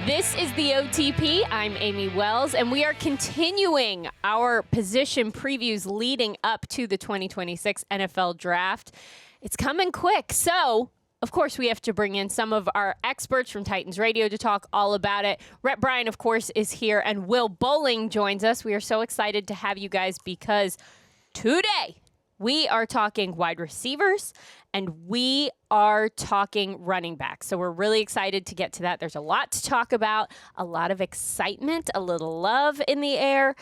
This is the OTP. I'm Amie Wells, and we are continuing our position previews leading up to the 2026 NFL Draft. It's coming quick, so of course we have to bring in some of our experts from Titans Radio to talk all about it. Rhett Bryan, of course, is here, and Will Boling joins us. We are so excited to have you guys because today we are talking wide receivers and we are talking running backs. So we're really excited to get to that. There's a lot to talk about, a lot of excitement, a little love in the air.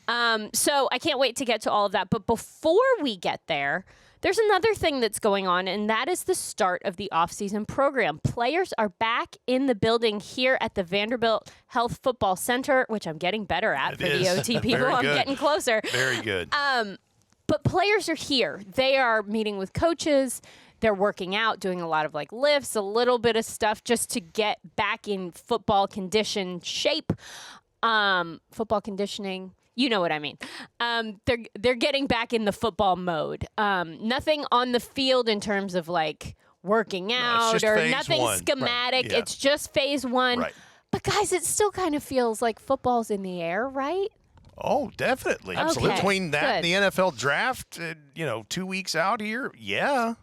So I can't wait to get to all of that. But before we get there, there's another thing that's going on, and that is the start of the offseason program. Players are back in the building here at the Vanderbilt Health Football Center, which I'm getting better at for the OT people. I'm getting closer. Very good. But players are here. They are meeting with coaches. They're working out, doing a lot of like lifts, a little bit of stuff just to get back in football condition shape. Football conditioning. You know what I mean. They're getting back in the football mode. Nothing on the field in terms of like working out or nothing schematic. Right. Yeah. It's just phase one. Right. But guys, it still kind of feels like football's in the air, right? Oh, definitely. Absolutely. Between that and the NFL draft, 2 weeks out here, yeah.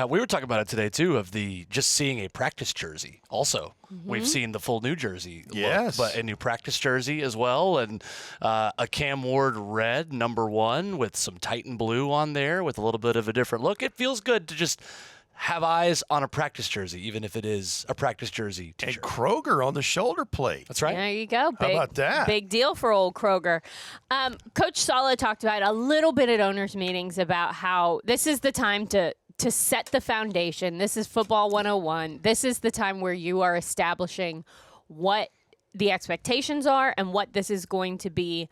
We were talking about it today, too, of just seeing a practice jersey. Also, we've seen the full new jersey look, but a new practice jersey as well, and a Cam Ward red #1 with some Titan blue on there with a little bit of a different look. It feels good to just have eyes on a practice jersey, even if it is a practice jersey t-shirt. And Kroger on the shoulder plate. That's right. There you go. How about that? Big deal for old Kroger. Coach Saleh talked about a little bit at owners' meetings about how this is the time to set the foundation. This is football 101. This is the time where you are establishing what the expectations are and what this is going to be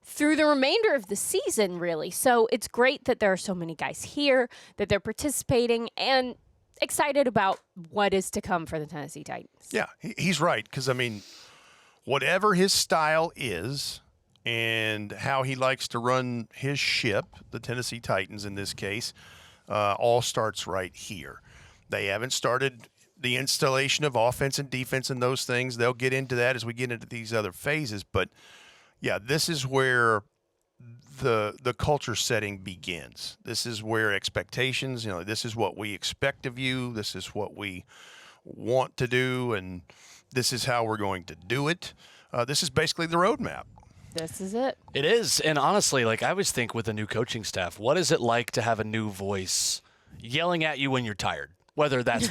through the remainder of the season, really. So it's great that there are so many guys here, that they're participating, and excited about what is to come for the Tennessee Titans. Yeah, he's right, because, whatever his style is and how he likes to run his ship, the Tennessee Titans in this case, all starts right here. They haven't started the installation of offense and defense and those things. They'll get into that as we get into these other phases, but yeah, this is where the culture setting begins. This is where expectations, this is what we expect of you. This is what we want to do, and this is how we're going to do it. This is basically the roadmap. This is it. It is, and honestly, I always think with a new coaching staff, what is it like to have a new voice yelling at you when you're tired? Whether that's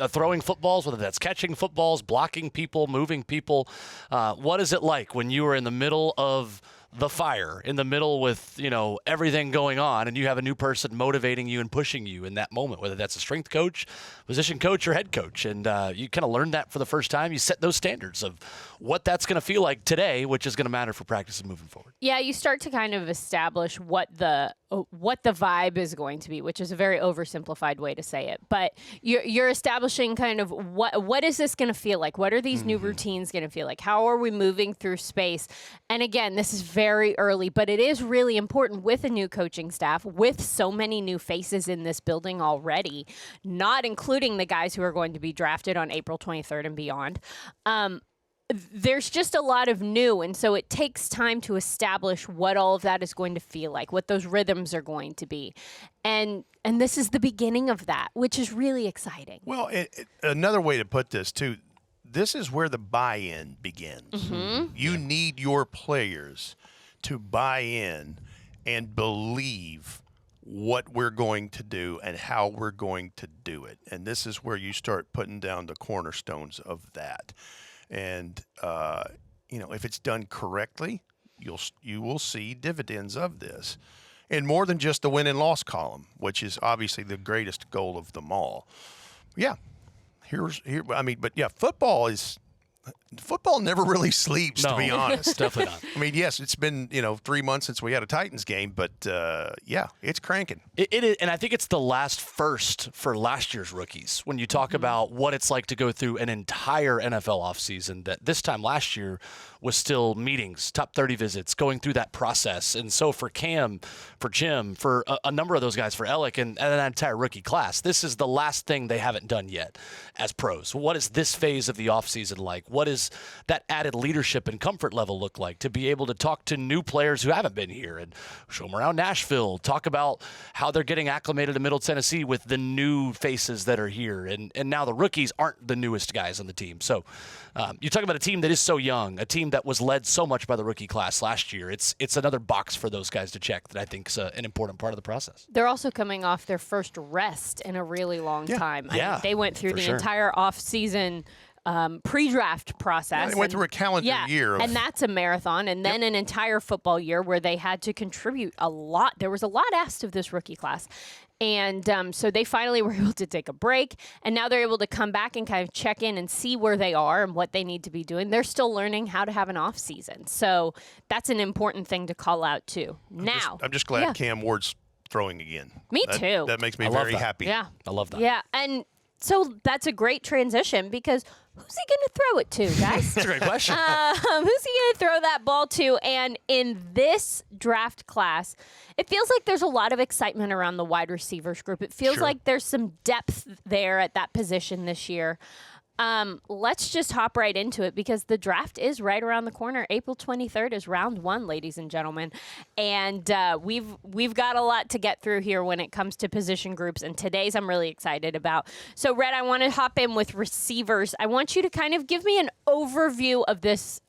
throwing footballs, whether that's catching footballs, blocking people, moving people. What is it like when you are in the middle of the fire, in the middle with, everything going on, and you have a new person motivating you and pushing you in that moment, whether that's a strength coach, position coach, or head coach. And you kind of learn that for the first time. You set those standards of what that's going to feel like today, which is going to matter for practice and moving forward. Yeah, you start to kind of establish what the vibe is going to be, which is a very oversimplified way to say it. But you're establishing kind of what is this going to feel like? What are these new routines going to feel like? How are we moving through space? And again, this is very early, but it is really important with a new coaching staff, with so many new faces in this building already, not including the guys who are going to be drafted on April 23rd and beyond. There's just a lot of new, and so it takes time to establish what all of that is going to feel like, what those rhythms are going to be. And this is the beginning of that, which is really exciting. Well, another way to put this, too, this is where the buy-in begins. Mm-hmm. You need your players to buy in and believe what we're going to do and how we're going to do it. And this is where you start putting down the cornerstones of that. And, if it's done correctly, you will see dividends of this. And more than just the win and loss column, which is obviously the greatest goal of them all. Yeah. Football never really sleeps, to be honest. Definitely not. Yes, it's been, 3 months since we had a Titans game, but it's cranking. It is, and I think it's the last first for last year's rookies. When you talk about what it's like to go through an entire NFL offseason, that this time last year was still meetings, top 30 visits, going through that process. And so for Cam, for Jim, for a number of those guys, for Alec and that entire rookie class, this is the last thing they haven't done yet as pros. What is this phase of the offseason like? What is that added leadership and comfort level look like to be able to talk to new players who haven't been here and show them around Nashville, talk about how they're getting acclimated to Middle Tennessee with the new faces that are here. And now the rookies aren't the newest guys on the team. So you talk about a team that is so young, a team that was led so much by the rookie class last year. It's another box for those guys to check that I think is an important part of the process. They're also coming off their first rest in a really long time. I mean, they went through the sure. entire offseason pre-draft process. Yeah, they went through a calendar year. And that's a marathon. And then an entire football year where they had to contribute a lot. There was a lot asked of this rookie class. And so they finally were able to take a break. And now they're able to come back and kind of check in and see where they are and what they need to be doing. They're still learning how to have an off season. So that's an important thing to call out, too. I'm just glad Cam Ward's throwing again. Me too. That makes me very happy. Yeah. I love that. Yeah. And so that's a great transition because who's he going to throw it to, guys? That's a great question. Who's he going to throw that ball to? And in this draft class, it feels like there's a lot of excitement around the wide receivers group. It feels like there's some depth there at that position this year. Let's just hop right into it because the draft is right around the corner. April 23rd is round 1, ladies and gentlemen. And we've got a lot to get through here when it comes to position groups. And today's I'm really excited about. So, Rhett, I want to hop in with receivers. I want you to kind of give me an overview of this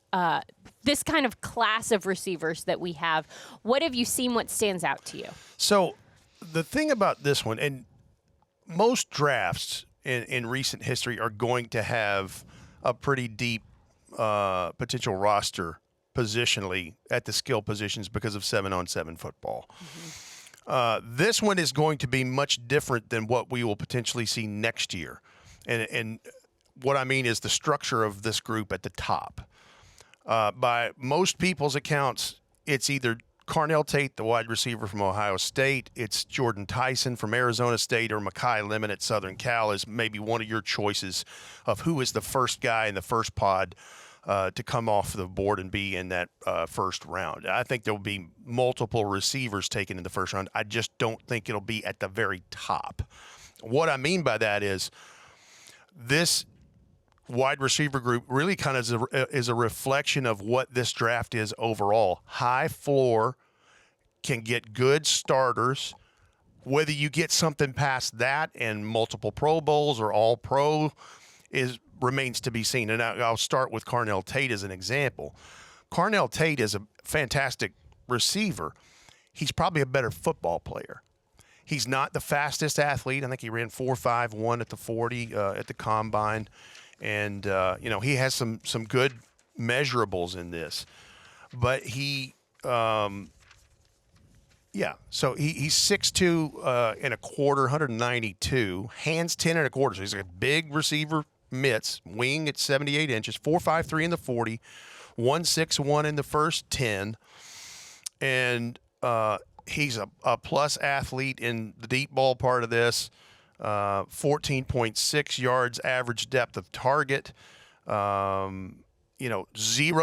this kind of class of receivers that we have. What have you seen? What stands out to you? So the thing about this one, and most drafts in recent history are going to have a pretty deep potential roster positionally at the skill positions because of 7-on-7 football. This one is going to be much different than what we will potentially see next year. And what I mean is the structure of this group at the top. By most people's accounts, it's either Carnell Tate, the wide receiver from Ohio State. It's Jordyn Tyson from Arizona State, or Makai Lemon at Southern Cal is maybe one of your choices of who is the first guy in the first pod to come off the board and be in that first round. I think there will be multiple receivers taken in the first round. I just don't think it'll be at the very top. What I mean by that is this wide receiver group really kind of is a reflection of what this draft is overall. High floor, can get good starters. Whether you get something past that and multiple Pro Bowls or all pro remains to be seen. And I'll start with Carnell Tate as an example. Carnell Tate is a fantastic receiver. He's probably a better football player. He's not the fastest athlete. I think he ran 4.51 at the 40 at the combine. And, he has some good measurables in this. But he's 6'2" and a quarter, 192, hands 10 and a quarter. So he's a big receiver mitts, wing at 78 inches, 4.53 in the 40, 1.61 in the first 10. And he's a plus athlete in the deep ball part of this. 14.6 yards average depth of target. 0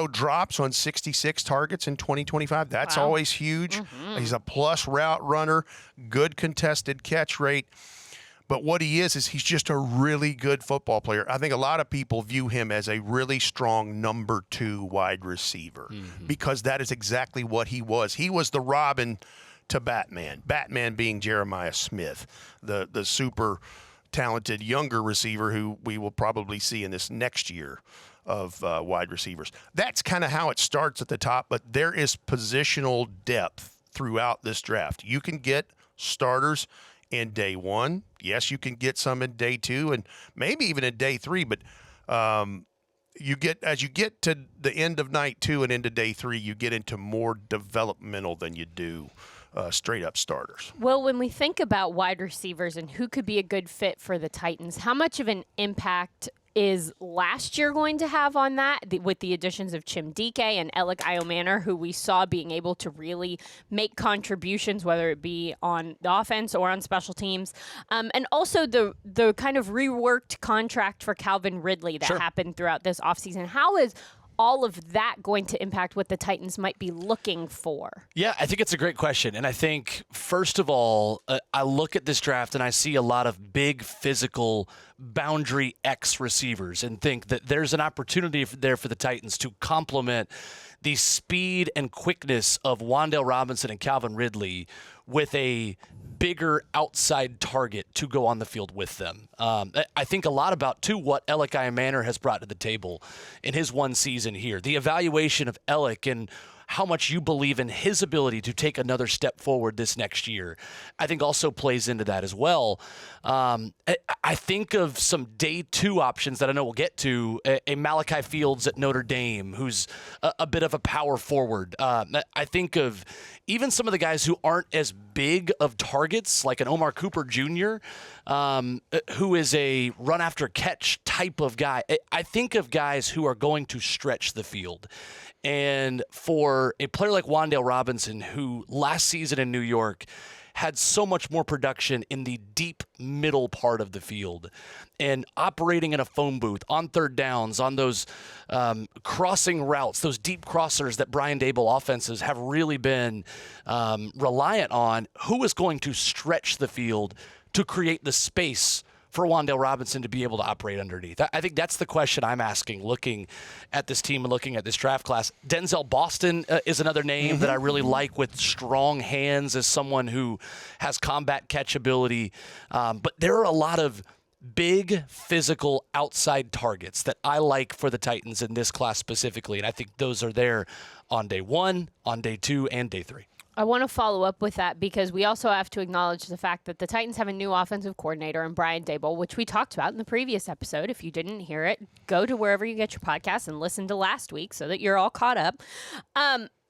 drops on 66 targets in 2025. That's always huge. He's a plus route runner, good contested catch rate. But what he is he's just a really good football player. I think a lot of people view him as a really strong number 2 wide receiver because that is exactly what he was. He was the Robin to Batman. Batman being Jeremiah Smith, the super talented younger receiver who we will probably see in this next year of wide receivers. That's kind of how it starts at the top, but there is positional depth throughout this draft. You can get starters in day 1. Yes, you can get some in day 2 and maybe even in day 3, but as you get to the end of night 2 and into day 3, you get into more developmental than you do straight up starters. Well, when we think about wide receivers and who could be a good fit for the Titans, how much of an impact is last year going to have on that with the additions of Chimdike and Alec Iomanor, who we saw being able to really make contributions, whether it be on the offense or on special teams, and also the kind of reworked contract for Calvin Ridley that happened throughout this offseason. How is all of that going to impact what the Titans might be looking for? Yeah, I think it's a great question. And I think, first of all, I look at this draft and I see a lot of big physical boundary X receivers and think that there's an opportunity there for the Titans to complement the speed and quickness of Wan'Dale Robinson and Calvin Ridley with a bigger outside target to go on the field with them. I think a lot about, too, what Elikai Manor has brought to the table in his one season here. The evaluation of Elick and how much you believe in his ability to take another step forward this next year, I think also plays into that as well. I think of some day two options that I know we'll get to, a Malachi Fields at Notre Dame, who's a bit of a power forward. I think of even some of the guys who aren't as big of targets, like an Omar Cooper Jr., who is a run after catch type of guy. I think of guys who are going to stretch the field. And for a player like Wan'Dale Robinson, who last season in New York had so much more production in the deep middle part of the field and operating in a phone booth on third downs, on those crossing routes, those deep crossers that Brian Daboll offenses have really been reliant on, who is going to stretch the field to create the space for Wan'Dale Robinson to be able to operate underneath? I think that's the question I'm asking, looking at this team and looking at this draft class. Denzel Boston is another name that I really like, with strong hands, as someone who has combat catch ability. But there are a lot of big physical outside targets that I like for the Titans in this class specifically, and I think those are there on day one, on day two, and day three. I want to follow up with that because we also have to acknowledge the fact that the Titans have a new offensive coordinator in Brian Daboll, which we talked about in the previous episode. If you didn't hear it, go to wherever you get your podcast and listen to last week so that you're all caught up.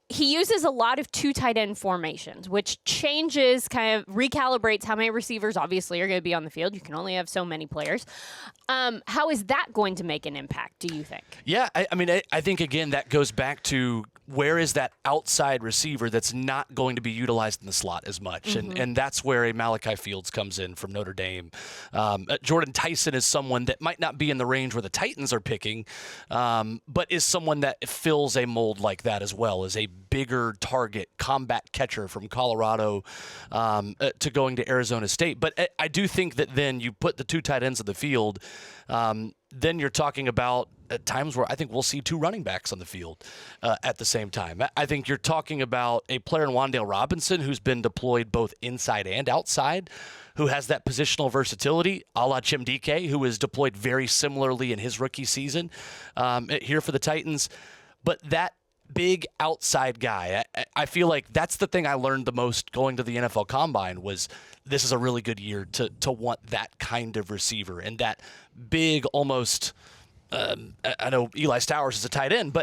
He uses a lot of two tight end formations, which changes, kind of recalibrates how many receivers obviously are going to be on the field. You can only have so many players. How is that going to make an impact, do you think? Yeah, I think, again, that goes back to where is that outside receiver that's not going to be utilized in the slot as much? And that's where a Malachi Fields comes in from Notre Dame. Jordyn Tyson is someone that might not be in the range where the Titans are picking, but is someone that fills a mold like that as well, as a bigger target combat catcher from Colorado to going to Arizona State. But I do think that then you put the two tight ends on the field, then you're talking about at times where I think we'll see two running backs on the field at the same time. I think you're talking about a player in Wan'Dale Robinson who's been deployed both inside and outside, who has that positional versatility, a la Chimdike, who is deployed very similarly in his rookie season here for the Titans. But that big outside guy, I feel like that's the thing I learned the most going to the NFL Combine was this is a really good year to want that kind of receiver and that big almost I know Eli Stowers is a tight end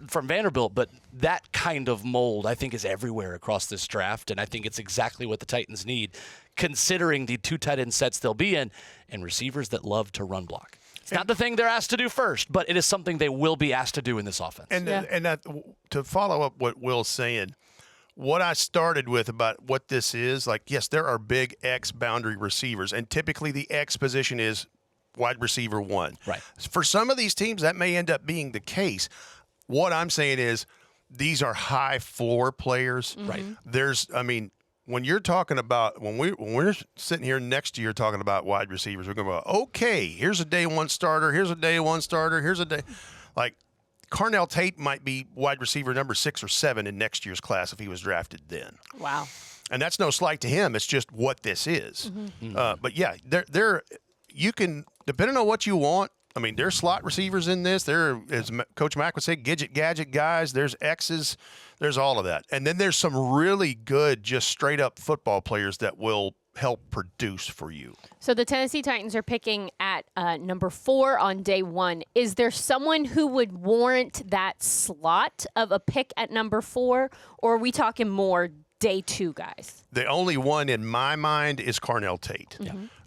from Vanderbilt, but that kind of mold I think is everywhere across this draft, and I think it's exactly what the Titans need, considering the two tight end sets they'll be in and receivers that love to run block. It's not the thing they're asked to do first, but it is something they will be asked to do in this offense. And that, to follow up what Will's saying, what I started with about what this is, like, yes, there are big X boundary receivers, and typically the X position is wide receiver one. Right. For some of these teams, that may end up being the case. What I'm saying is these are high floor players. Right. When you're talking about, when we're sitting here next year talking about wide receivers, we're going to go, okay, here's a day one starter, here's a day one starter, here's a day. Like, Carnell Tate might be wide receiver number 6 or 7 in next year's class if he was drafted then. Wow. And that's no slight to him. It's just what this is. But, yeah, you can, depending on what you want, I mean, there's slot receivers in this. There, as Coach Mack would say, gadget guys. There's X's. There's all of that. And then there's some really good, just straight-up football players that will help produce for you. So the Tennessee Titans are picking at number 4 on day 1. Is there someone who would warrant that slot of a pick at number 4, or are we talking more day 2 guys? The only one in my mind is Carnell Tate.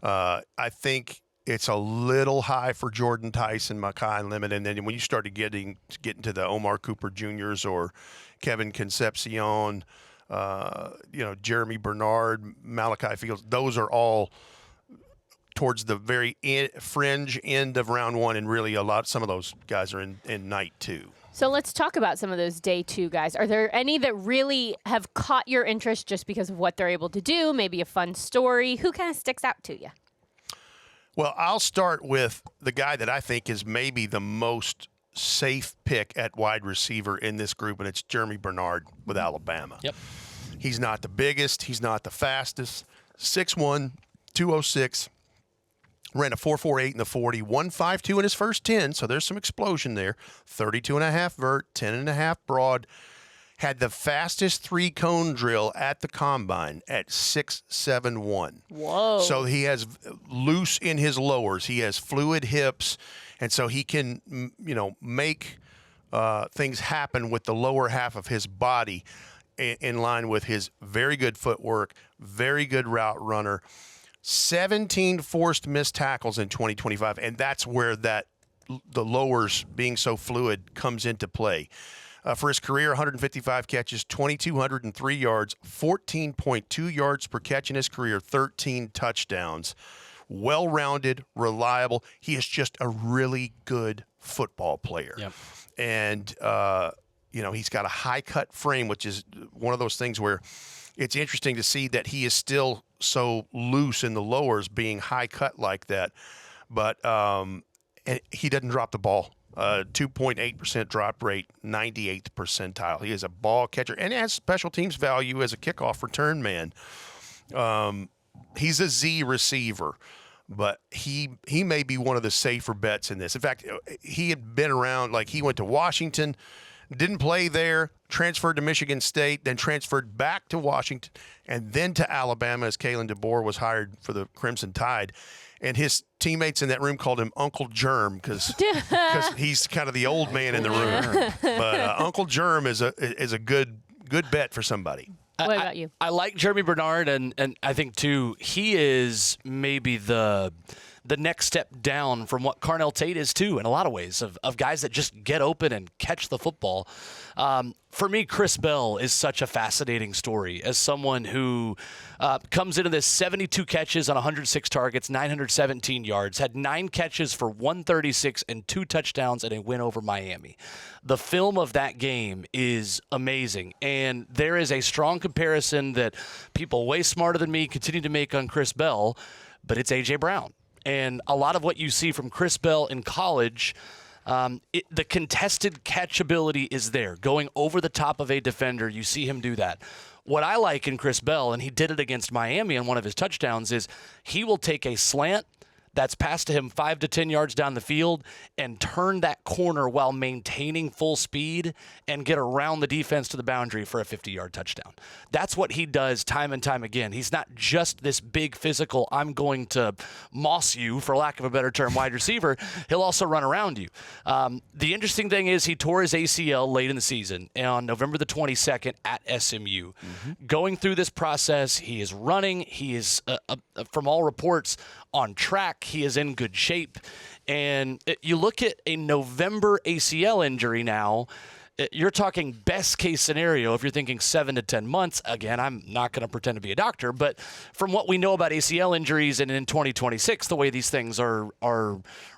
I think it's a little high for Jordyn Tyson Makai Lemon, and then when you started getting to the Omar Cooper Jr.'s or Kevin Concepcion, Germie Bernard, Malachi Fields, those are all towards the very fringe end of round 1, and really some of those guys are in night 2. So let's talk about some of those day two guys. Are there any that really have caught your interest just because of what they're able to do? Maybe a fun story. Who kind of sticks out to you? Well, I'll start with the guy that I think is maybe the most safe pick at wide receiver in this group, and it's Germie Bernard with Alabama. Yep. He's not the biggest. He's not the fastest. 6'1", 206. Ran a 4.48 in the 40, 1.52 in his first 10, so there's some explosion there. 32.5 vert, 10.5 broad. Had the fastest three-cone drill at the combine at 6.71. Whoa. So he has loose in his lowers. He has fluid hips, and so he can, make things happen with the lower half of his body in line with his very good footwork, very good route runner. 17 forced missed tackles in 2025, and that's where the lowers being so fluid comes into play. For his career, 155 catches, 2,203 yards, 14.2 yards per catch in his career, 13 touchdowns. Well-rounded, reliable. He is just a really good football player. Yep. And, he's got a high-cut frame, which is one of those things where it's interesting to see that he is still so loose in the lowers being high cut like that. But and he doesn't drop the ball. 2.8% drop rate, 98th percentile. He is a ball catcher and has special teams value as a kickoff return man. He's a Z receiver, but he may be one of the safer bets in this. In fact, he had been around, like he went to Washington, didn't play there, transferred to Michigan State, then transferred back to Washington, and then to Alabama as Kalen DeBoer was hired for the Crimson Tide. And his teammates in that room called him Uncle Germ because he's kind of the old man in the room. But Uncle Germ is a good bet for somebody. What about you? I like Germie Bernard, and I think, too, he is maybe the next step down from what Carnell Tate is, too, in a lot of ways, of guys that just get open and catch the football. For me, Chris Bell is such a fascinating story as someone who comes into this 72 catches on 106 targets, 917 yards, had 9 catches for 136 and 2 touchdowns and a win over Miami. The film of that game is amazing, and there is a strong comparison that people way smarter than me continue to make on Chris Bell, but it's A.J. Brown. And a lot of what you see from Chris Bell in college, the contested catchability is there. Going over the top of a defender, you see him do that. What I like in Chris Bell, and he did it against Miami on one of his touchdowns, is he will take a slant that's passed to him 5 to 10 yards down the field and turn that corner while maintaining full speed and get around the defense to the boundary for a 50-yard touchdown. That's what he does time and time again. He's not just this big physical, I'm going to moss you, for lack of a better term, wide receiver. He'll also run around you. The interesting thing is he tore his ACL late in the season on November the 22nd at SMU. Mm-hmm. Going through this process, he is running. He is, from all reports, on track. He is in good shape. And you look at a November ACL injury now, you're talking best case scenario if you're thinking 7 to 10 months. Again, I'm not going to pretend to be a doctor, but from what we know about ACL injuries and in 2026, the way these things are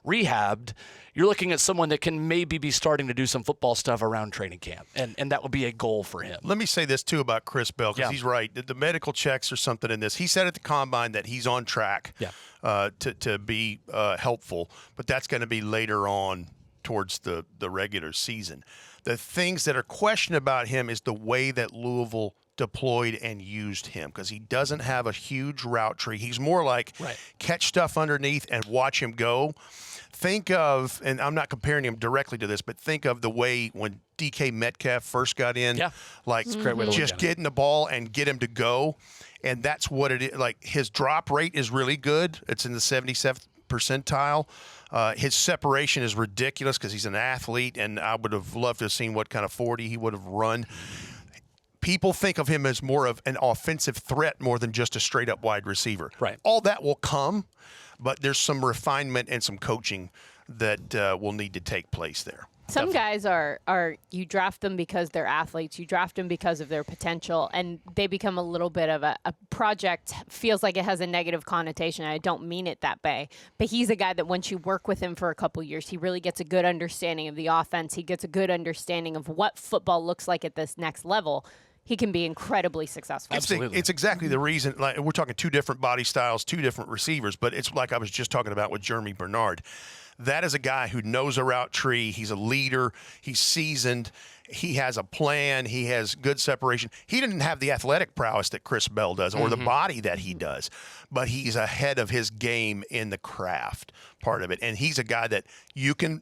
rehabbed, you're looking at someone that can maybe be starting to do some football stuff around training camp, and that would be a goal for him. Let me say this, too, about Chris Bell, because he's right. The medical checks or something in this. He said at the Combine that he's on track to be helpful, but that's going to be later on towards the regular season. The things that are questioned about him is the way that Louisville deployed and used him, because he doesn't have a huge route tree. He's more like catch stuff underneath and watch him go. Think of, and I'm not comparing him directly to this, but think of the way when DK Metcalf first got in, like just getting the ball and get him to go. And that's what it is. Like his drop rate is really good. It's in the 77th percentile. His separation is ridiculous because he's an athlete, and I would have loved to have seen what kind of 40 he would have run. People think of him as more of an offensive threat more than just a straight-up wide receiver. Right. All that will come, but there's some refinement and some coaching that will need to take place there. Some guys are you draft them because they're athletes. You draft them because of their potential, and they become a little bit of a project. Feels like it has a negative connotation. I don't mean it that way, but he's a guy that once you work with him for a couple years, he really gets a good understanding of the offense. He gets a good understanding of what football looks like at this next level. He can be incredibly successful. Absolutely. It's exactly the reason. Like, we're talking two different body styles, two different receivers, but it's like I was just talking about with Germie Bernard. That is a guy who knows a route tree. He's a leader. He's seasoned. He has a plan. He has good separation. He didn't have the athletic prowess that Chris Bell does or the body that he does, but he's ahead of his game in the craft part of it. And he's a guy that you can,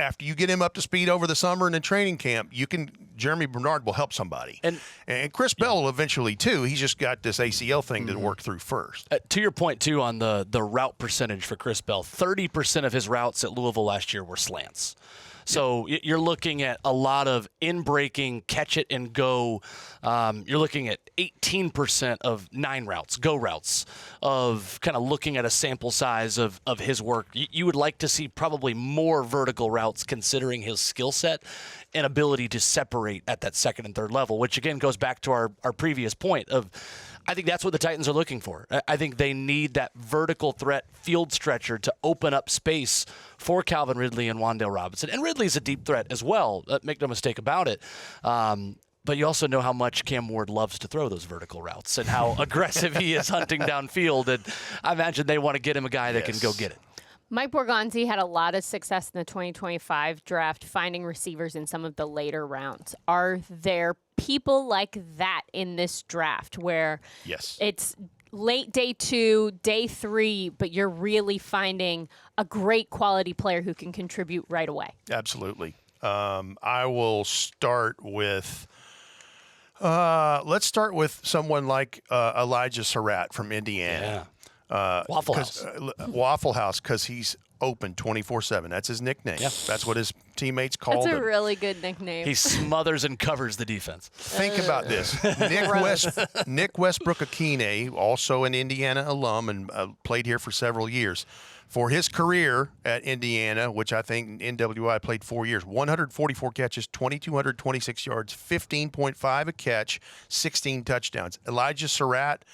after you get him up to speed over the summer and in training camp, Germie Bernard will help somebody. And Chris Bell will eventually too. He's just got this ACL thing to work through first. To your point too on the route percentage for Chris Bell, 30% of his routes at Louisville last year were slants. So you're looking at a lot of in-breaking, catch it and go. You're looking at 18% of 9 routes, go routes, of kind of looking at a sample size of his work. You would like to see probably more vertical routes considering his skill set and ability to separate at that second and third level, which again goes back to our previous point of I think that's what the Titans are looking for. I think they need that vertical threat field stretcher to open up space for Calvin Ridley and Wan'Dale Robinson. And Ridley's a deep threat as well. Make no mistake about it. But you also know how much Cam Ward loves to throw those vertical routes and how aggressive he is hunting downfield. And I imagine they want to get him a guy that can go get it. Mike Borgonzi had a lot of success in the 2025 draft finding receivers in some of the later rounds. Are there people like that in this draft where it's late day 2, day 3, but you're really finding a great quality player who can contribute right away? Absolutely. I will start with let's start with someone like Elijah Surratt from Indiana. Yeah. Waffle House. Waffle House, because he's open 24/7. That's his nickname. Yeah. That's what his teammates call him. That's a really good nickname. He smothers and covers the defense. Think about this. Nick Westbrook-Akine, also an Indiana alum and played here for several years. For his career at Indiana, which I think NWI played 4 years, 144 catches, 2,226 yards, 15.5 a catch, 16 touchdowns. Elijah Surratt,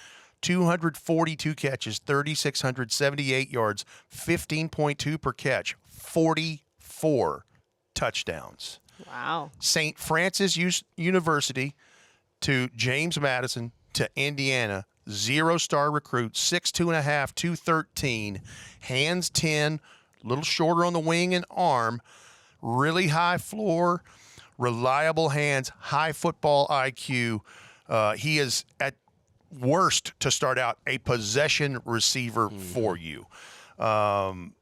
242 catches, 3,678 yards, 15.2 per catch, 44 touchdowns. Wow. St. Francis University to James Madison to Indiana, 0-star recruit, 6'2.5", 213, hands 10, a little shorter on the wing and arm, really high floor, reliable hands, high football IQ. He is at worst to start out a possession receiver for you. And,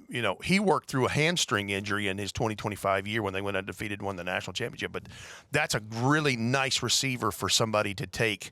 you know, he worked through a hamstring injury in his 2025 year when they went undefeated, won the national championship. But that's a really nice receiver for somebody to take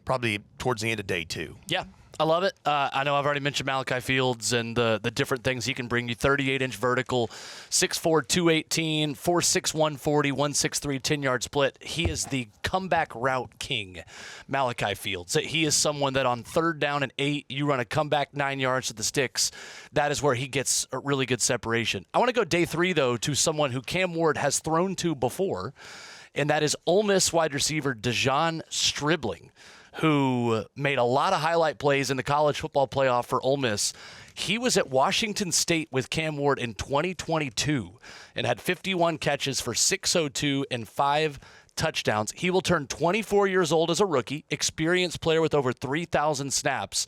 probably towards the end of day 2. Yeah. I love it. I know I've already mentioned Malachi Fields and the different things he can bring you. 38-inch vertical, 6'4", 218, 4'6", 140, 163, 10-yard split. He is the comeback route king, Malachi Fields. He is someone that on 3rd down and 8, you run a comeback 9 yards to the sticks. That is where he gets a really good separation. I want to go day 3, though, to someone who Cam Ward has thrown to before, and that is Ole Miss wide receiver Dejon Stribling, who made a lot of highlight plays in the college football playoff for Ole Miss. He was at Washington State with Cam Ward in 2022 and had 51 catches for 602 and 5 touchdowns. He will turn 24 years old as a rookie, experienced player with over 3,000 snaps.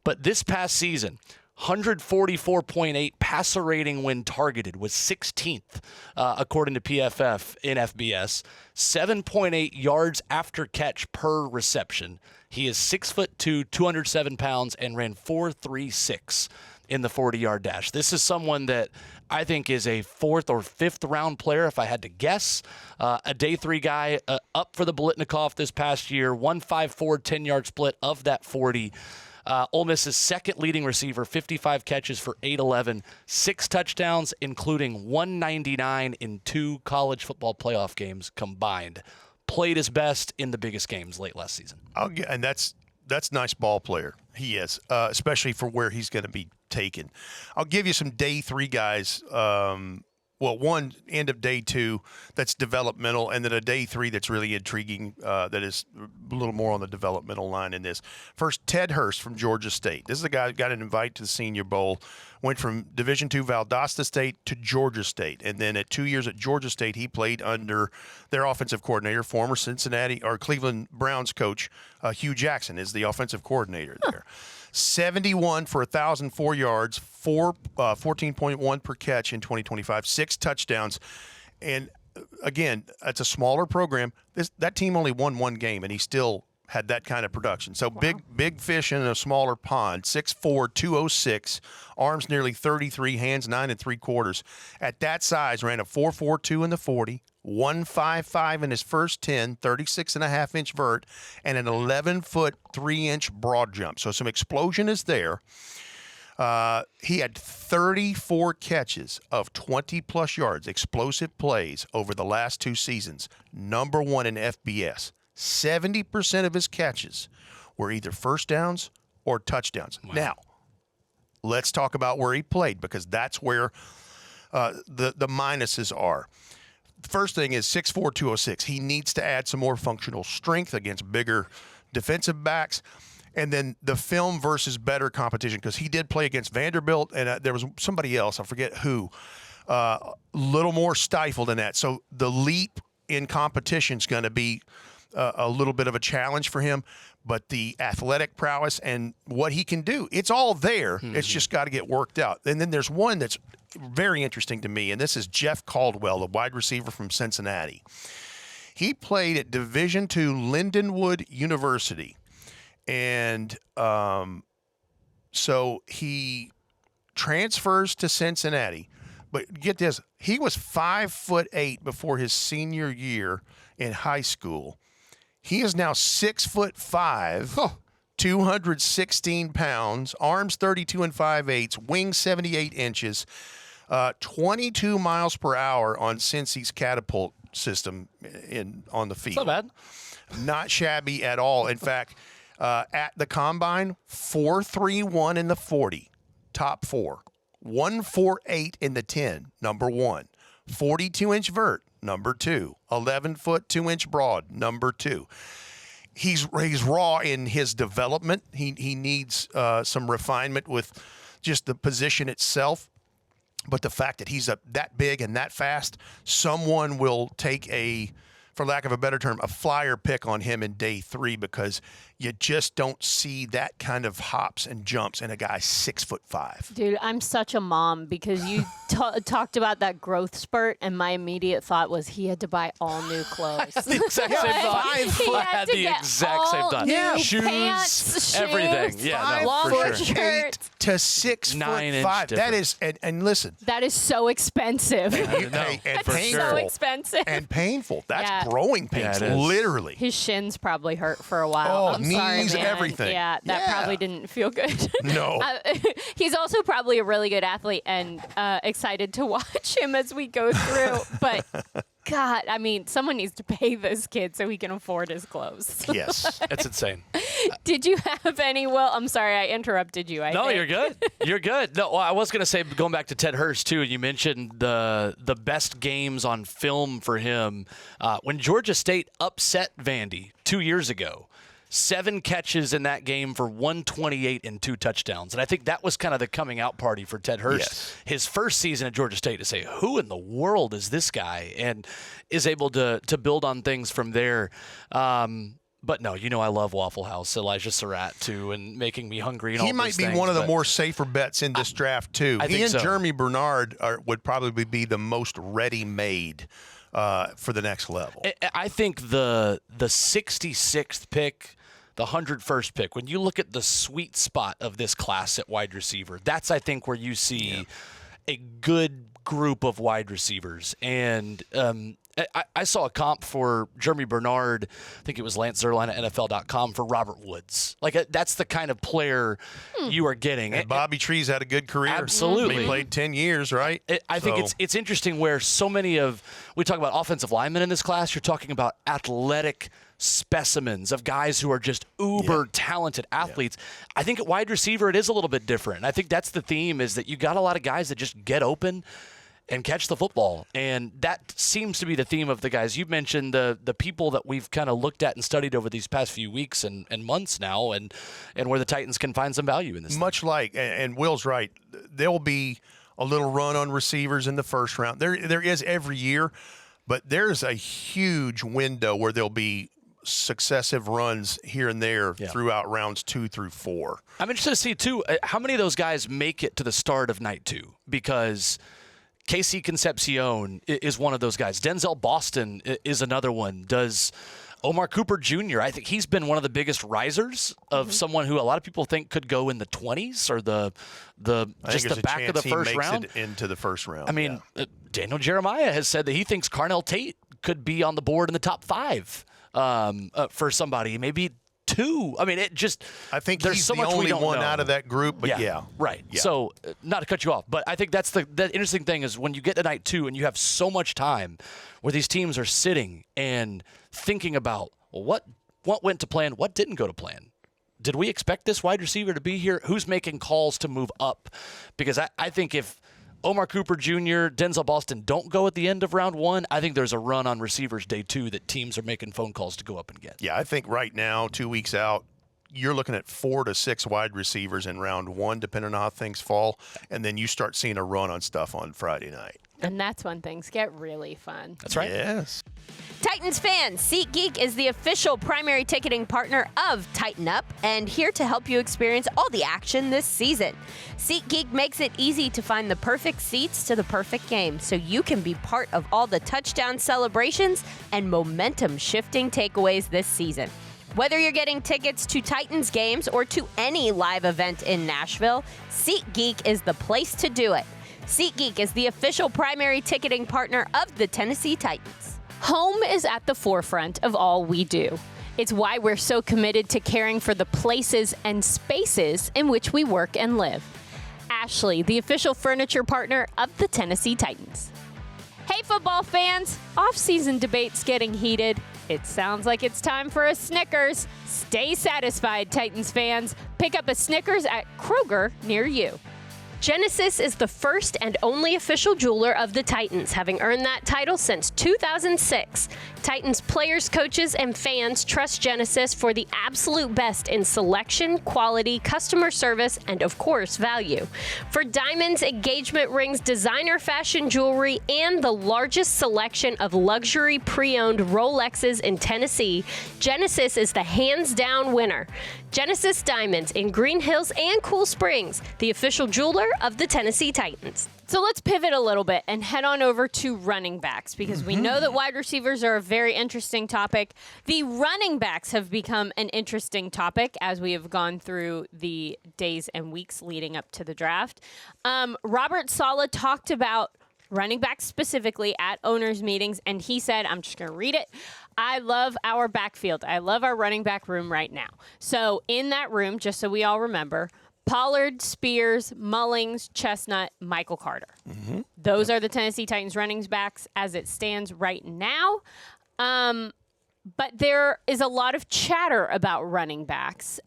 But this past season, 144.8 passer rating when targeted, was 16th, according to PFF in FBS. 7.8 yards after catch per reception. He is 6'2", 207 pounds, and ran 4.36 in the 40-yard dash. This is someone that I think is a 4th or 5th round player, if I had to guess. A day 3 guy up for the Biletnikoff this past year. 154, 10-yard split of that 40. Ole Miss's second leading receiver, 55 catches for 811, 6 touchdowns, including 199 in 2 college football playoff games combined. Played his best in the biggest games late last season. And that's nice ball player. He is, especially for where he's going to be taken. I'll give you some day 3 guys one end of day 2 that's developmental, and then a day 3 that's really intriguing that is a little more on the developmental line in this. First, Ted Hurst from Georgia State. This is a guy who got an invite to the Senior Bowl, went from Division II Valdosta State to Georgia State, and then at 2 years at Georgia State, he played under their offensive coordinator, former Cleveland Browns coach Hugh Jackson is the offensive coordinator there. 71 for 1,004 yards, 14.1 per catch in 2025, 6 touchdowns. And again, it's a smaller program. That team only won 1 game, and he still had that kind of production. So big fish in a smaller pond. 6'4", 206, arms nearly 33, hands 9 3/4. At that size, ran a 4.42 in the 40, 1.55 in his first 10, 36.5-inch vert, and an 11-foot 3-inch broad jump. So some explosion is there. He had 34 catches of 20-plus yards, explosive plays over the last 2 seasons. Number 1 in FBS. 70% of his catches were either first downs or touchdowns. Wow. Now, let's talk about where he played, because that's where the minuses are. First thing is 6'4", 206. He needs to add some more functional strength against bigger defensive backs. And then the film versus better competition, because he did play against Vanderbilt, and there was somebody else, I forget who, a little more stifled in that. So the leap in competition is going to be a little bit of a challenge for him, but the athletic prowess and what he can do, it's all there. Mm-hmm. It's just got to get worked out. And then there's one that's very interesting to me, and this is Jeff Caldwell, the wide receiver from Cincinnati. He played at Division II Lindenwood University, and so he transfers to Cincinnati. But get this, he was 5'8" before his senior year in high school. He is now 6'5", 216 pounds, arms 32 5/8, wings 78 inches, 22 miles per hour on Cincy's catapult system on the field. Not bad. Not shabby at all. In fact, at the combine, 4.31 in the 40, top 4. 1.48 in the 10, number 1. 42-inch vert, number 2. 11-foot, 2-inch broad, number 2. He's raw in his development. He needs some refinement with just the position itself. But the fact that he's that big and that fast, someone will take for lack of a better term, a flyer pick on him in day 3, because you just don't see that kind of hops and jumps in a guy 6'5". Dude, I'm such a mom, because you talked about that growth spurt, and my immediate thought was he had to buy all new clothes. The exact same thought. I had the exact same thought. Yeah, shoes, pants, everything. Shoes, yeah, long for sure. shirt. To 6'5". That is, and listen, that is so expensive. and so expensive and painful. That's growing pains, literally. His shins probably hurt for a while. I'm knees, sorry, man. everything. Yeah, that probably didn't feel good. No. He's also probably a really good athlete, and excited to watch him as we go through. But God, I mean, someone needs to pay this kid so he can afford his clothes. Yes. That's insane. Did you have any, Will? I'm sorry, I interrupted you. No, you're good. You're good. No, I was going to say, going back to Ted Hurst, too, you mentioned the best games on film for him. When Georgia State upset Vandy 2 years ago, 7 catches in that game for 128 and 2 touchdowns. And I think that was kind of the coming out party for Ted Hurst. Yes. His first season at Georgia State, to say, who in the world is this guy? And is able to build on things from there. But no, I love Waffle House, Elijah Surratt, too, and making me hungry and all those things. He might be one of the more safer bets in this draft, too. He and Germie Bernard would probably be the most ready-made for the next level. I think the 66th pick, the 101st pick, when you look at the sweet spot of this class at wide receiver, that's, I think, where you see a good group of wide receivers. And I saw a comp for Germie Bernard, I think it was Lance Zerline at NFL.com, for Robert Woods. Like, that's the kind of player you are getting. And Bobby Trees had a good career. Absolutely. He played 10 years, right? I think it's interesting where so many we talk about offensive linemen in this class, you're talking about athletic specimens of guys who are just uber talented athletes. I think at wide receiver it is a little bit different. And I think that's the theme, is that you got a lot of guys that just get open and catch the football. And that seems to be the theme of the guys. You mentioned the people that we've kind of looked at and studied over these past few weeks and months now, and where the Titans can find some value in this. Much like, and Will's right, there'll be a little run on receivers in the first round. There is every year, but there's a huge window where there'll be successive runs here and there throughout rounds 2 through 4. I'm interested to see, too, how many of those guys make it to the start of night 2, because Casey Concepcion is one of those guys. Denzel Boston is another one. Does Omar Cooper Jr., I think he's been one of the biggest risers of someone who a lot of people think could go in the 20s or the back of the first round. It into the first round. I mean, Daniel Jeremiah has said that he thinks Carnell Tate could be on the board in the top 5 for somebody, maybe 2. I mean, I think there's he's so the much only one know. out of that group, but right. Yeah. So, not to cut you off, but I think that's the interesting thing is when you get to night 2 and you have so much time where these teams are sitting and thinking about, well, what went to plan, what didn't go to plan. Did we expect this wide receiver to be here? Who's making calls to move up? Because I think if Omar Cooper Jr., Denzel Boston don't go at the end of round 1, I think there's a run on receivers day 2 that teams are making phone calls to go up and get. Yeah, I think right now, 2 weeks out, you're looking at 4 to 6 wide receivers in round 1, depending on how things fall, and then you start seeing a run on stuff on Friday night. And that's when things get really fun. That's right. Yes. Titans fans, SeatGeek is the official primary ticketing partner of Tighten Up and here to help you experience all the action this season. SeatGeek makes it easy to find the perfect seats to the perfect game so you can be part of all the touchdown celebrations and momentum-shifting takeaways this season. Whether you're getting tickets to Titans games or to any live event in Nashville, SeatGeek is the place to do it. SeatGeek is the official primary ticketing partner of the Tennessee Titans. Home is at the forefront of all we do. It's why we're so committed to caring for the places and spaces in which we work and live. Ashley, the official furniture partner of the Tennessee Titans. Hey, football fans! Off-season debates getting heated. It sounds like it's time for a Snickers. Stay satisfied, Titans fans. Pick up a Snickers at Kroger near you. Genesis is the first and only official jeweler of the Titans, having earned that title since 2006. Titans players, coaches, and fans trust Genesis for the absolute best in selection, quality, customer service, and of course, value. For diamonds, engagement rings, designer fashion jewelry, and the largest selection of luxury pre-owned Rolexes in Tennessee, Genesis is the hands-down winner. Genesis Diamonds in Green Hills and Cool Springs, the official jeweler of the Tennessee Titans. So let's pivot a little bit and head on over to running backs because we know that wide receivers are a very interesting topic. The running backs have become an interesting topic as we have gone through the days and weeks leading up to the draft. Robert Saleh talked about running backs specifically at owners' meetings, and he said, I'm just going to read it. I love our backfield. I love our running back room right now. So in that room, just so we all remember, Pollard, Spears, Mullings, Chestnut, Michael Carter. Those are the Tennessee Titans running backs as it stands right now. But there is a lot of chatter about running backs.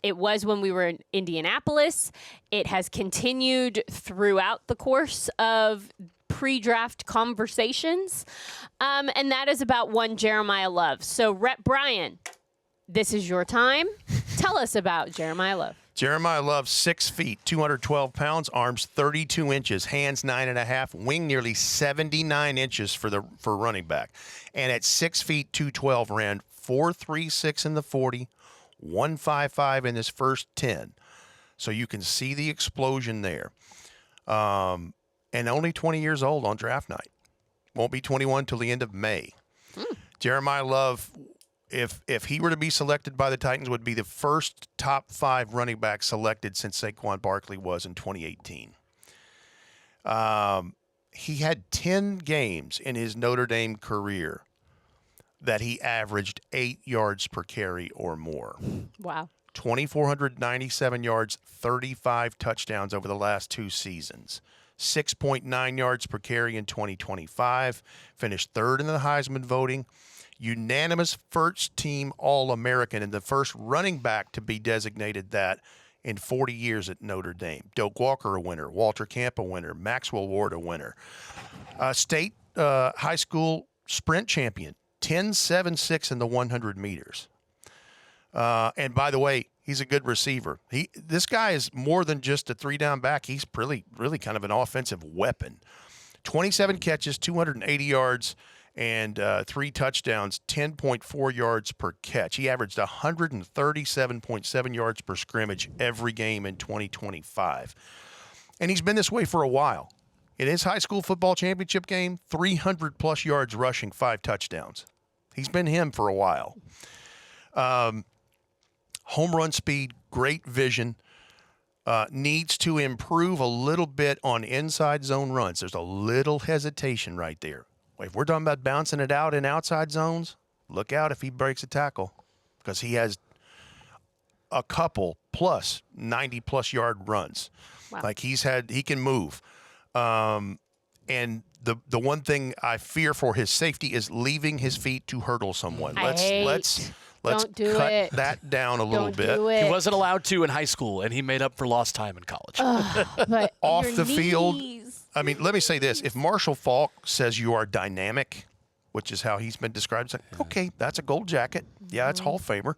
It was when we were in Indianapolis. It has continued throughout the course of pre-draft conversations. And that is about one Jeremiah Love. So, Rhett, Bryan, this is your time. Tell us about Jeremiah Love. Jeremiah Love, 6 feet, 212 pounds, arms 32 inches, hands 9.5, wing nearly 79 inches for running back. And at 6 feet, 212, ran 4.36 in the 40, 1.55 in his first 10. So you can see the explosion there. And only 20 years old on draft night. Won't be 21 till the end of May. Jeremiah Love, if he were to be selected by the Titans, would be the first top 5 running back selected since Saquon Barkley was in 2018. He had 10 games in his Notre Dame career that he averaged 8 yards per carry or more. Wow. 2,497 yards, 35 touchdowns over the last 2 seasons. 6.9 yards per carry in 2025. Finished 3rd in the Heisman voting. Unanimous first-team All-American and the first running back to be designated that in 40 years at Notre Dame. Doak Walker, a winner. Walter Camp, a winner. Maxwell Ward, a winner. State high school sprint champion, 10.76 in the 100 meters. And by the way, he's a good receiver. This guy is more than just a three-down back. He's really kind of an offensive weapon. 27 catches, 280 yards, and 3 touchdowns, 10.4 yards per catch. He averaged 137.7 yards per scrimmage every game in 2025. And he's been this way for a while. In his high school football championship game, 300-plus yards rushing, 5 touchdowns. He's been him for a while. Home run speed, great vision. Needs to improve a little bit on inside zone runs. There's a little hesitation right there. If we're talking about bouncing it out in outside zones, look out if he breaks a tackle, because he has a couple plus 90-plus yard runs. Wow. Like he can move. And the one thing I fear for his safety is leaving his feet to hurdle someone. Let's Don't do cut it. that down a little Don't bit. do it. He wasn't allowed to in high school, and he made up for lost time in college. But Off your the field. knees. I mean, let me say this. If Marshall Faulk says you are dynamic, which is how he's been described, it's like, okay, that's a gold jacket. Yeah, it's Hall of Famer.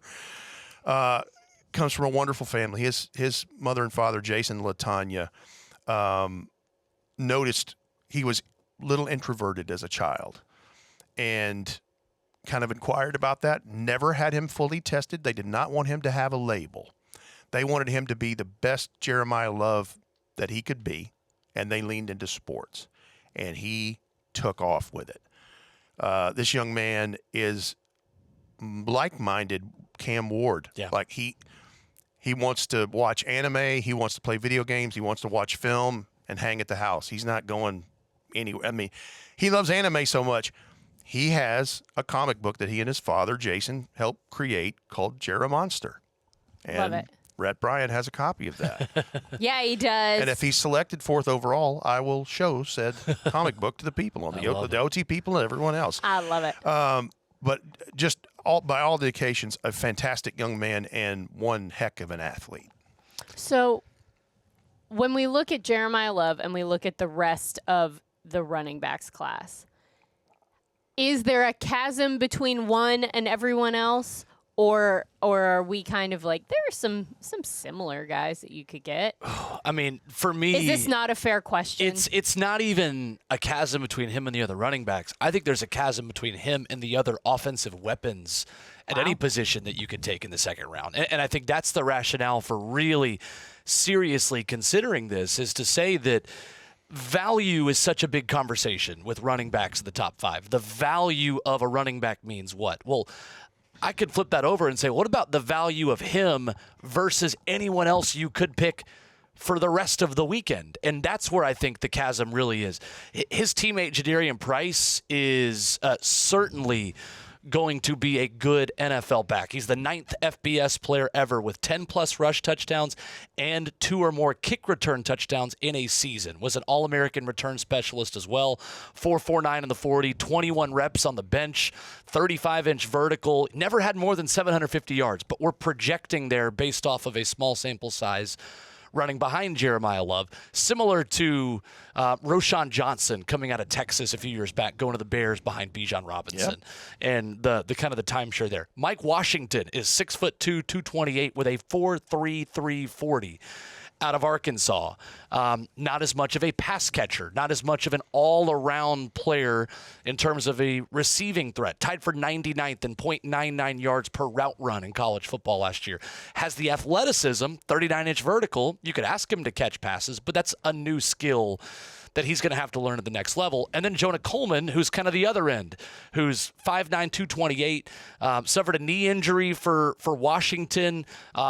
Comes from a wonderful family. His mother and father, Jason and LaTanya, noticed he was a little introverted as a child and kind of inquired about that. Never had him fully tested. They did not want him to have a label. They wanted him to be the best Jeremiah Love that he could be, and they leaned into sports, and he took off with it. This young man is like-minded Cam Ward. Yeah. Like he wants to watch anime, he wants to play video games, he wants to watch film and hang at the house. He's not going anywhere. I mean, he loves anime so much. He has a comic book that he and his father, Jason, helped create called Monster. And Love it. Rhett Bryan has a copy of that. Yeah, he does. And if he's selected 4th overall, I will show said comic book to the people on the OT people and everyone else. I love it. But just by all the occasions, a fantastic young man and one heck of an athlete. So when we look at Jeremiah Love and we look at the rest of the running backs class, is there a chasm between one and everyone else? Or are we kind of like, there are some similar guys that you could get? I mean, for me, Is this not a fair question? It's not even a chasm between him and the other running backs. I think there's a chasm between him and the other offensive weapons at any position that you could take in the second round. And I think that's the rationale for really seriously considering this, is to say that value is such a big conversation with running backs in the top 5. The value of a running back means what? Well, I could flip that over and say, what about the value of him versus anyone else you could pick for the rest of the weekend? And that's where I think the chasm really is. His teammate, Jadarian Price, is certainly going to be a good NFL back. He's the 9th FBS player ever with 10-plus rush touchdowns and 2 or more kick return touchdowns in a season. Was an All-American return specialist as well. 4.49 in the 40, 21 reps on the bench, 35-inch vertical. Never had more than 750 yards, but we're projecting there based off of a small sample size running behind Jeremiah Love, similar to Roschon Johnson coming out of Texas a few years back, going to the Bears behind Bijan Robinson, and the kind of the timeshare there. Mike Washington is 6'2", 228 with a 4.33 40 out of Arkansas. Not as much of a pass catcher, not as much of an all-around player in terms of a receiving threat. Tied for 99th and .99 yards per route run in college football last year. Has the athleticism, 39-inch vertical. You could ask him to catch passes, but that's a new skill that he's going to have to learn at the next level. And then Jonah Coleman, who's kind of the other end, who's 5'9", 228, suffered a knee injury for Washington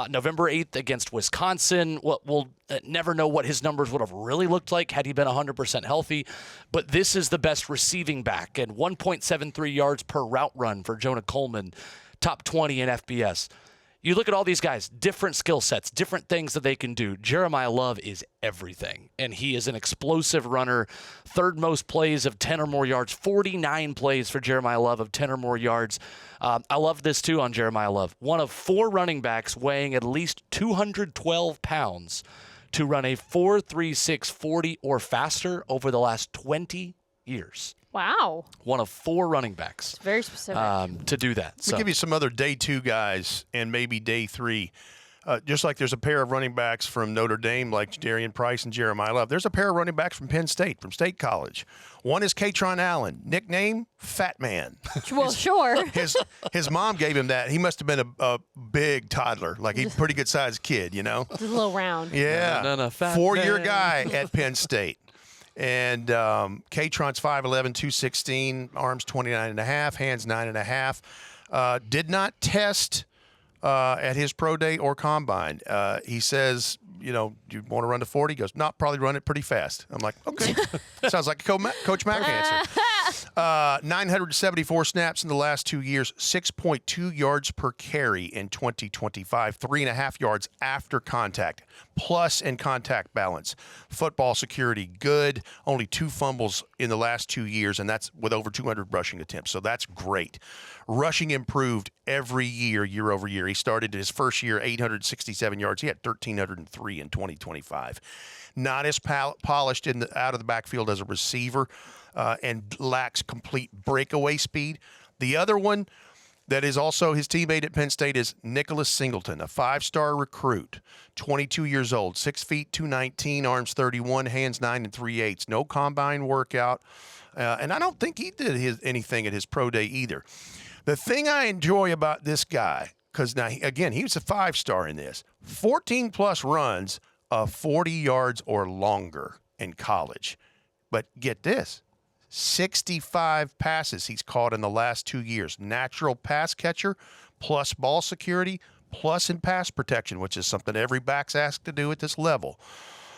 November 8th against Wisconsin. We'll never know what his numbers would have really looked like had he been 100% healthy. But this is the best receiving back, and 1.73 yards per route run for Jonah Coleman, top 20 in FBS. You look at all these guys, different skill sets, different things that they can do. Jeremiah Love is everything, and he is an explosive runner. Third most plays of 10 or more yards, 49 plays for Jeremiah Love of 10 or more yards. I love this, too, on Jeremiah Love. One of 4 running backs weighing at least 212 pounds to run a 4.36 40 or faster over the last 20 years. Wow. One of 4 running backs. It's very specific. To do that. Let me give you some other day 2 guys and maybe day 3. Just like there's a pair of running backs from Notre Dame like Jadarian Price and Jeremiah Love, there's a pair of running backs from Penn State, from State College. One is Katron Allen, nickname Fat Man. Well, sure. His mom gave him that. He must have been a big toddler, like he's a pretty good sized kid, you know? Just a little round. Yeah. No, Fat 4-year Man. guy at Penn State. And Katron's 5'11", 216, arms 29.5, hands 9.5. Did not test at his pro day or combine. He says, you know, do you want to run to 40? He goes, no, probably run it pretty fast. I'm like, okay. Sounds like a Coach Mack answer. 974 snaps in the last 2 years, 6.2 yards per carry in 2025, 3.5 yards after contact, plus in contact balance. Football security, good. Only 2 fumbles in the last 2 years, and that's with over 200 rushing attempts, so that's great. Rushing improved every year, year over year. He started his first year, 867 yards. He had 1,303 in 2025. Not as polished out of the backfield as a receiver, and lacks complete breakaway speed. The other one that is also his teammate at Penn State is Nicholas Singleton, a 5-star recruit, 22 years old, 6 feet, 219, arms 31, hands 9 3/8. No combine workout. And I don't think he did anything at his pro day either. The thing I enjoy about this guy, because now, again, he was a 5-star in this, 14-plus runs of 40 yards or longer in college. But get this, 65 passes he's caught in the last 2 years. Natural pass catcher, plus ball security, plus in pass protection, which is something every back's asked to do at this level.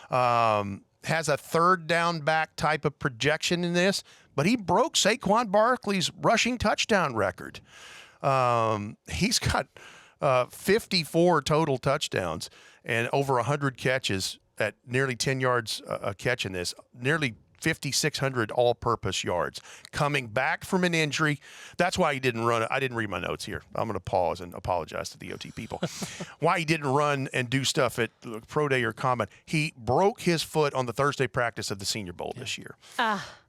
Has a third down back type of projection in this, but he broke Saquon Barkley's rushing touchdown record. He's got 54 total touchdowns and over 100 catches at nearly 10 yards a catch in this, nearly 5,600 all-purpose yards. Coming back from an injury. That's why he didn't run. I didn't read my notes here. I'm going to pause and apologize to the OT people. Why he didn't run and do stuff at Pro Day or Combine. He broke his foot on the Thursday practice of the Senior Bowl this year.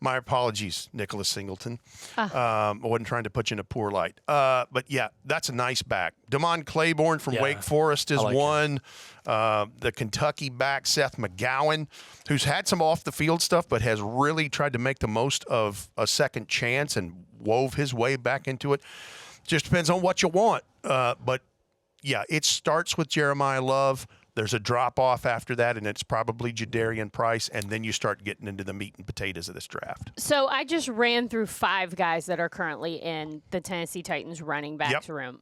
My apologies, Nicholas Singleton. I wasn't trying to put you in a poor light. But, yeah, that's a nice back. Damon Claiborne from Wake Forest is one. The Kentucky back, Seth McGowan, who's had some off-the-field stuff but has really tried to make the most of a second chance and wove his way back into it. Just depends on what you want. But, yeah, it starts with Jeremiah Love. There's a drop-off after that, and it's probably Jadarian Price, and then you start getting into the meat and potatoes of this draft. So I just ran through 5 guys that are currently in the Tennessee Titans running backs room.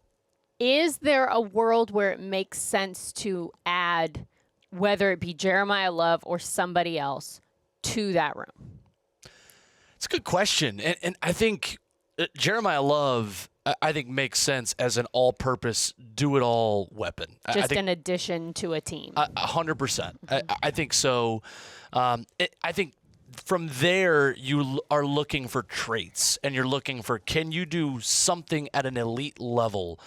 Is there a world where it makes sense to add, whether it be Jeremiah Love or somebody else, to that room? It's a good question. And I think Jeremiah Love, I think, makes sense as an all-purpose, do-it-all weapon. Just an addition to a team. 100%. I think so. I think from there, you are looking for traits, and you're looking for, can you do something at an elite level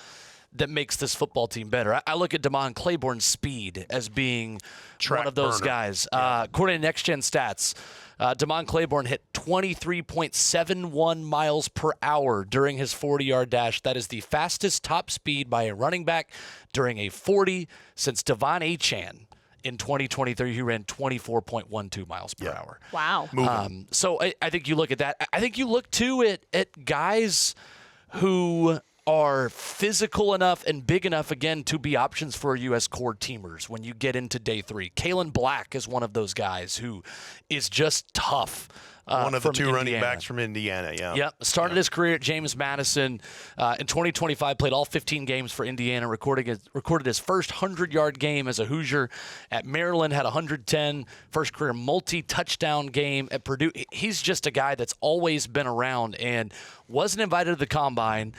that makes this football team better? I look at Damon Claiborne's speed as being one of those guys. According to Next Gen Stats, Damon Claiborne hit 23.71 miles per hour during his 40-yard dash. That is the fastest top speed by a running back during a 40 since Devon Achane. In 2023, he ran 24.12 miles per hour. Wow. So I think you look at that. I think you look, too, at guys who are physical enough and big enough, again, to be options for you as core teamers when you get into day 3. Kalen Black is one of those guys who is just tough. One of the 2 Indiana. running backs from Indiana, Yep. Started his career at James Madison. In 2025, played all 15 games for Indiana, recorded his first 100-yard game as a Hoosier. At Maryland, had 110. First career multi-touchdown game at Purdue. He's just a guy that's always been around and wasn't invited to the Combine.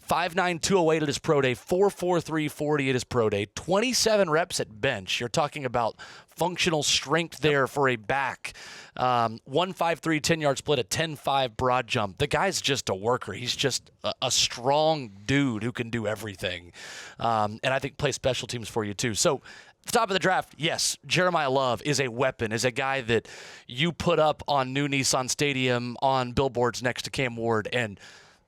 5'9", 208 at his pro day, 4'4", 340 at his pro day, 27 reps at bench. You're talking about functional strength there for a back. 1.53 10-yard split, a 10.5 broad jump. The guy's just a worker. He's just a strong dude who can do everything. And I think plays special teams for you too. So at the top of the draft, yes, Jeremiah Love is a weapon, is a guy that you put up on new Nissan Stadium on billboards next to Cam Ward, and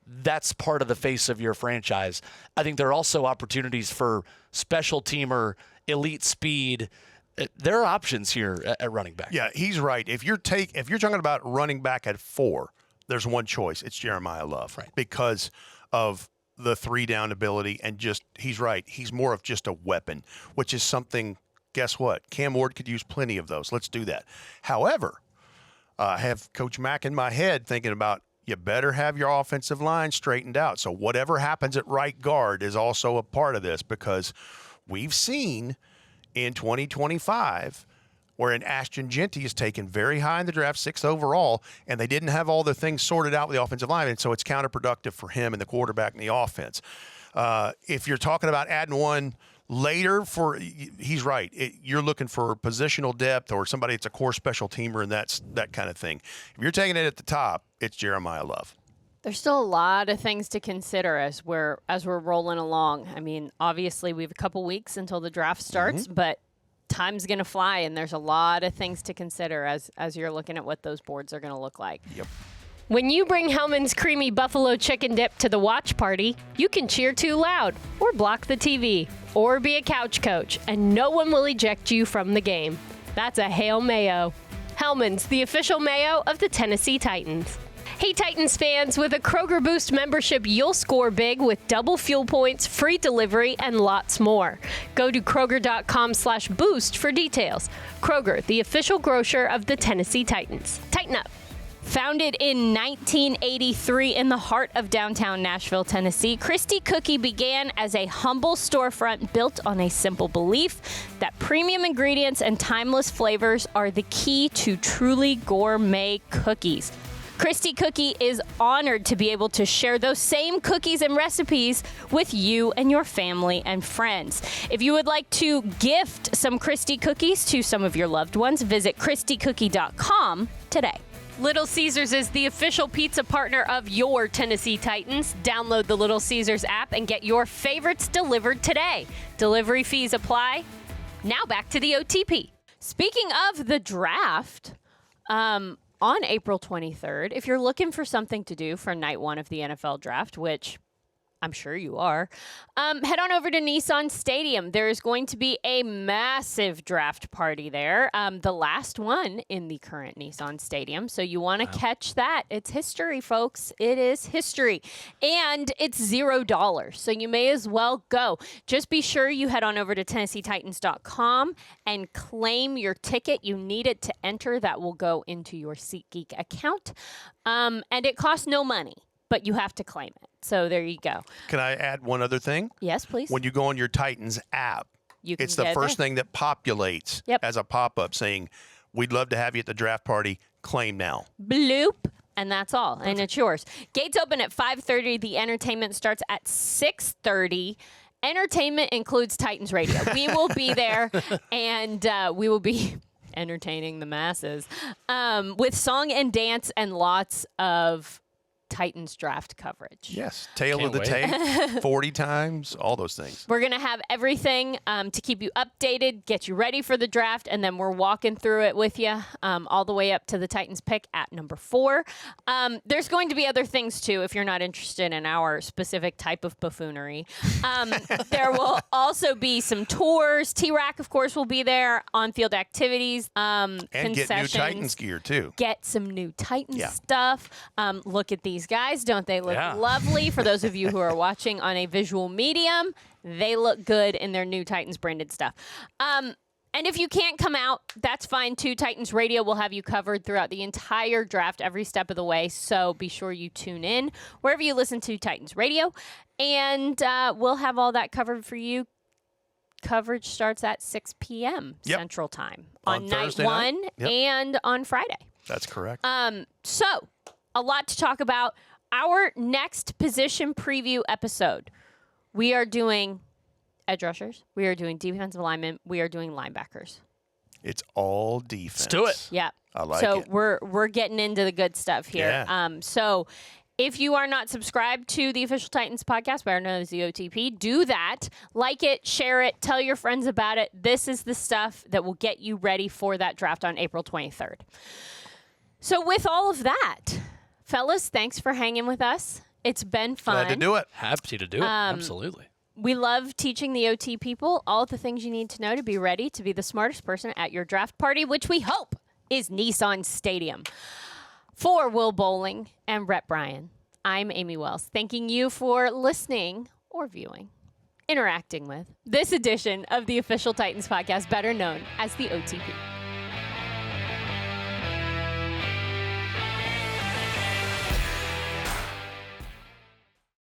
that's part of the face of your franchise. I think there are also opportunities for special teamer, elite speed. There are options here at running back. Yeah, he's right. If you're talking about running back at 4, there's one choice. It's Jeremiah Love, right? Because of the 3-down ability, and just he's right. He's more of just a weapon, which is something. Guess what? Cam Ward could use plenty of those. Let's do that. However, I have Coach Mack in my head thinking about, you better have your offensive line straightened out. So whatever happens at right guard is also a part of this, because we've seen in 2025 where an Ashton Genty is taken very high in the draft, 6th overall, and they didn't have all the things sorted out with the offensive line, and so it's counterproductive for him and the quarterback and the offense. If you're talking about adding one later, he's right. You're looking for positional depth or somebody that's a core special teamer, and that's that kind of thing. If you're taking it at the top, it's Jeremiah Love. There's still a lot of things to consider as we're rolling along. I mean, obviously we have a couple weeks until the draft starts, but time's going to fly, and there's a lot of things to consider as you're looking at what those boards are going to look like. Yep. When you bring Hellman's Creamy Buffalo Chicken Dip to the watch party, you can cheer too loud, or block the TV, or be a couch coach, and no one will eject you from the game. That's a Hail Mayo. Hellman's, the official mayo of the Tennessee Titans. Hey Titans fans, with a Kroger Boost membership, you'll score big with double fuel points, free delivery, and lots more. Go to Kroger.com/boost for details. Kroger, the official grocer of the Tennessee Titans. Tighten up. Founded in 1983 in the heart of downtown Nashville, Tennessee, Christie Cookie began as a humble storefront built on a simple belief that premium ingredients and timeless flavors are the key to truly gourmet cookies. Christie Cookie is honored to be able to share those same cookies and recipes with you and your family and friends. If you would like to gift some Christie Cookies to some of your loved ones, visit ChristieCookie.com today. Little Caesars is the official pizza partner of your Tennessee Titans. Download the Little Caesars app and get your favorites delivered today. Delivery fees apply. Now back to the OTP. Speaking of the draft, on April 23rd, if you're looking for something to do for night 1 of the NFL draft, which I'm sure you are, head on over to Nissan Stadium. There is going to be a massive draft party there, the last one in the current Nissan Stadium. So you want to catch that. It's history, folks. It is history. And it's $0. So you may as well go. Just be sure you head on over to TennesseeTitans.com and claim your ticket. You need it to enter. That will go into your SeatGeek account. And it costs no money, but you have to claim it. So there you go. Can I add one other thing? Yes, please. When you go on your Titans app, it's the first thing that populates as a pop-up saying, we'd love to have you at the draft party. Claim now. Bloop. And that's all. Perfect. And it's yours. Gates open at 5:30. The entertainment starts at 6:30. Entertainment includes Titans Radio. We will be there, and we will be entertaining the masses with song and dance and lots of Titans draft coverage. Yes. Tail of the tape, 40 times, all those things. We're going to have everything to keep you updated, get you ready for the draft, and then we're walking through it with you all the way up to the Titans pick at number 4. There's going to be other things, too, if you're not interested in our specific type of buffoonery. There will also be some tours. T-Rack, of course, will be there, on-field activities, and concessions. Get new Titans gear, too. Get some new Titans stuff. Look at these guys. Don't they look lovely? For those of you who are watching on a visual medium, they look good in their new Titans branded stuff. And if you can't come out, that's fine too. Titans Radio will have you covered throughout the entire draft, every step of the way. So be sure you tune in wherever you listen to Titans Radio, and we'll have all that covered for you. Coverage starts at 6 p.m. Central Time on night 1 and on Friday. That's correct. So a lot to talk about. our next position preview episode, we are doing edge rushers. We are doing defensive linemen. We are doing linebackers. It's all defense. Let's do it. Yeah. I like so it. we're getting into the good stuff here. Yeah. So if you are not subscribed to the Official Titans podcast, better known as the OTP, do that. Like it, share it, tell your friends about it. This is the stuff that will get you ready for that draft on April 23rd. So with all of that, fellas, thanks for hanging with us. It's been fun. Glad to do it. Happy to do it. Absolutely. We love teaching the OT people all the things you need to know to be ready to be the smartest person at your draft party, which we hope is Nissan Stadium. For Will Boling and Rhett Bryan, I'm Amie Wells, thanking you for listening or viewing, interacting with this edition of the Official Titans podcast, better known as the OTP.